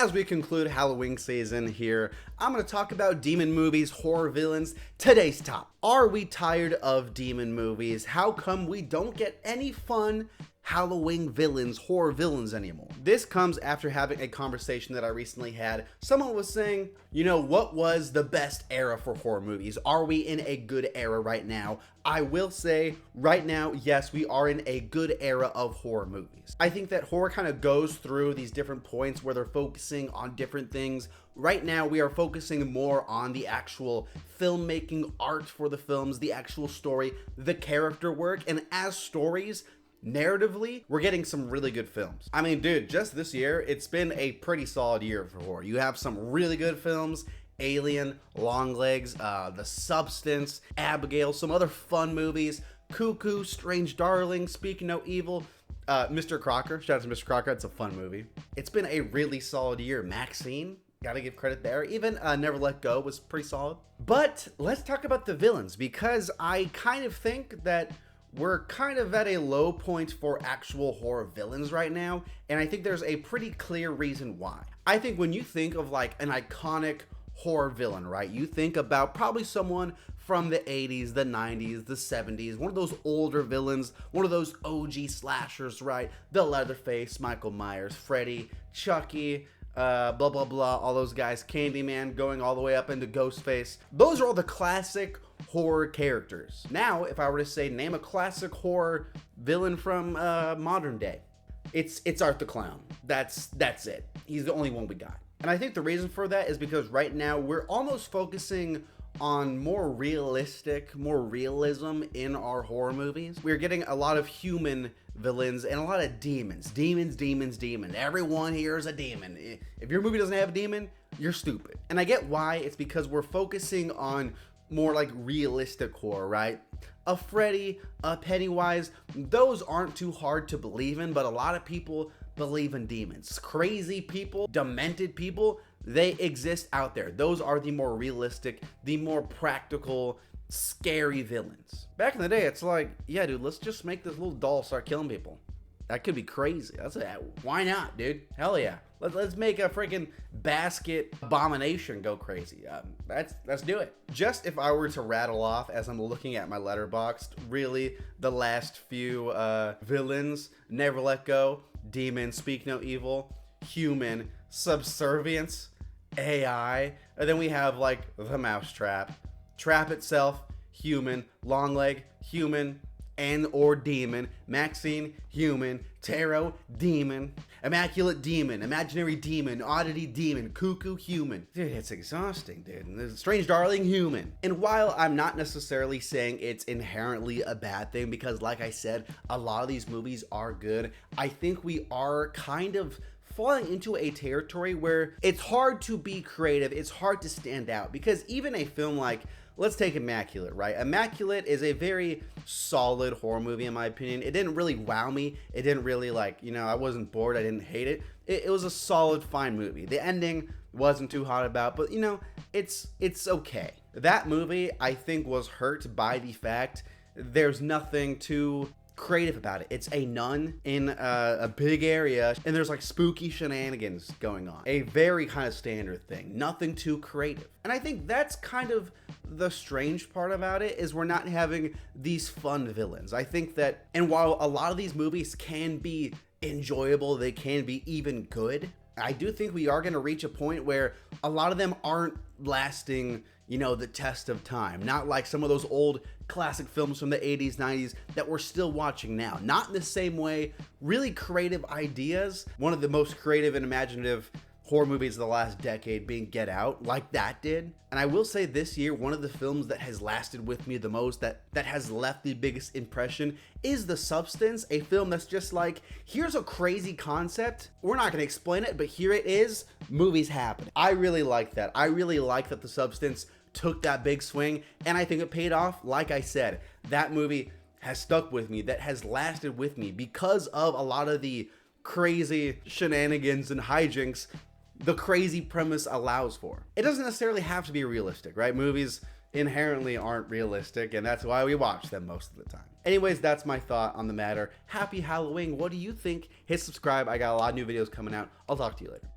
As we conclude Halloween season here, I'm going to talk about demon movies, horror villains. Today's top. Are we tired of demon movies? How come we don't get any fun Halloween villains, horror villains anymore? This comes after having a conversation that I recently had. Someone was saying, you know, what was the best era for horror movies? Are we in a good era right now? I will say right now, yes, we are in a good era of horror movies. I think that horror kind of goes through these different points where they're focusing on different things. Right now, we are focusing more on the actual filmmaking art for the films, the actual story, the character work, and as stories, narratively, we're getting some really good films. I mean, dude, just this year, it's been a pretty solid year for horror. You have some really good films. Alien, Longlegs, The Substance, Abigail, some other fun movies, Cuckoo, Strange Darling, Speak No Evil, Mr. Crocker, shout out to Mr. Crocker, it's a fun movie. It's been a really solid year. Maxine, gotta give credit there. Even Never Let Go was pretty solid. But let's talk about the villains, because I kind of think that we're kind of at a low point for actual horror villains right now, and I think there's a pretty clear reason why. I think when you think of like an iconic horror villain, right? You think about probably someone from the 80s, the 90s, the 70s, one of those older villains, one of those OG slashers, right? The Leatherface, Michael Myers, Freddy, Chucky, blah, blah, blah, all those guys, Candyman, going all the way up into Ghostface. Those are all the classic horror characters. Now, if I were to say, name a classic horror villain from modern day, it's Art the Clown. That's it. He's the only one we got. And I think the reason for that is because right now we're almost focusing on more realistic, more realism in our horror movies. We're getting a lot of human villains and a lot of demons. Demons. Everyone here is a demon. If your movie doesn't have a demon, you're stupid. And I get why. It's because we're focusing on more like realistic horror, right? A Freddy, a Pennywise, those aren't too hard to believe in, but a lot of people believe in demons. Crazy people, demented people, they exist out there. Those are the more realistic, the more practical, scary villains. Back in the day, it's like, yeah, dude, let's just make this little doll start killing people. That could be crazy. Why not, dude? Hell yeah. Let's make a freaking basket abomination go crazy. Let's do it. Just if I were to rattle off as I'm looking at my letterboxd, really the last few villains: Never Let Go, Demon, Speak No Evil, Human, Subservience, AI, and then we have like the Mousetrap, Trap itself, Human, Longleg, Human, and or Demon, Maxine, Human, Tarot, Demon, Immaculate Demon, Imaginary Demon, Oddity Demon, Cuckoo, Human. Dude, it's exhausting, dude. And Strange Darling, Human. And while I'm not necessarily saying it's inherently a bad thing, because like I said, a lot of these movies are good, I think we are kind of falling into a territory where it's hard to be creative, it's hard to stand out, because even a film like, let's take Immaculate, right? Immaculate is a very solid horror movie in my opinion. It didn't really wow me. It didn't really I wasn't bored. I didn't hate it. It was a solid, fine movie. The ending wasn't too hot about, but it's okay. That movie, I think, was hurt by the fact there's nothing too creative about it. It's a nun in a big area, and there's like spooky shenanigans going on. A very kind of standard thing. Nothing too creative. And I think that's kind of the strange part about it, is we're not having these fun villains. I think that, and while a lot of these movies can be enjoyable, they can be even good, I do think we are going to reach a point where a lot of them aren't lasting, the test of time. Not like some of those old classic films from the 80s, 90s that we're still watching now. Not in the same way. Really creative ideas. One of the most creative and imaginative horror movies of the last decade being Get Out, like that did. And I will say this year, one of the films that has lasted with me the most, that has left the biggest impression, is The Substance, a film that's just like, here's a crazy concept. We're not going to explain it, but here it is. Movies happening. I really like that. I really like that The Substance took that big swing, and I think it paid off. Like I said, that movie has stuck with me, that has lasted with me because of a lot of the crazy shenanigans and hijinks the crazy premise allows for. It doesn't necessarily have to be realistic, right? Movies inherently aren't realistic, and that's why we watch them most of the time. Anyways, that's my thought on the matter. Happy Halloween. What do you think? Hit subscribe. I got a lot of new videos coming out. I'll talk to you later.